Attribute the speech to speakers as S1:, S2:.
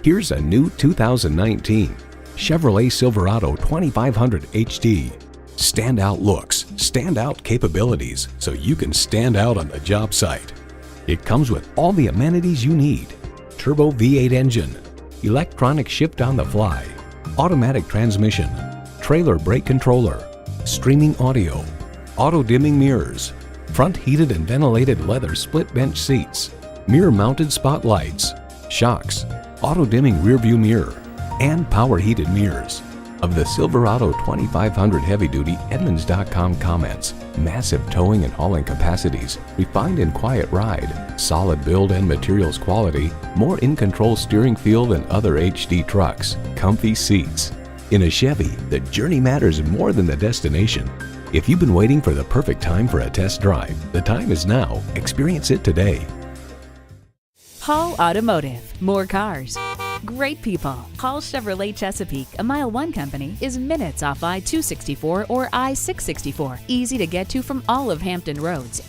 S1: Here's a new 2019 Chevrolet Silverado 2500HD. Standout looks, standout capabilities, so you can stand out on the job site. It comes with all the amenities you need. Turbo V8 engine, electronic shift on the fly, automatic transmission, trailer brake controller, streaming audio, auto-dimming mirrors, front heated and ventilated leather split bench seats, mirror-mounted spotlights, shocks, auto-dimming rearview mirror, and power heated mirrors. Of the Silverado 2500 Heavy Duty, Edmunds.com comments, massive towing and hauling capacities, refined and quiet ride, solid build and materials quality, more in-control steering feel than other HD trucks, comfy seats. In a Chevy, the journey matters more than the destination. If you've been waiting for the perfect time for a test drive, the time is now. Experience it today.
S2: Hall Automotive. More cars. Great people. Hall Chevrolet Chesapeake, a MileOne company, is minutes off I-264 or I-664. Easy to get to from all of Hampton roads.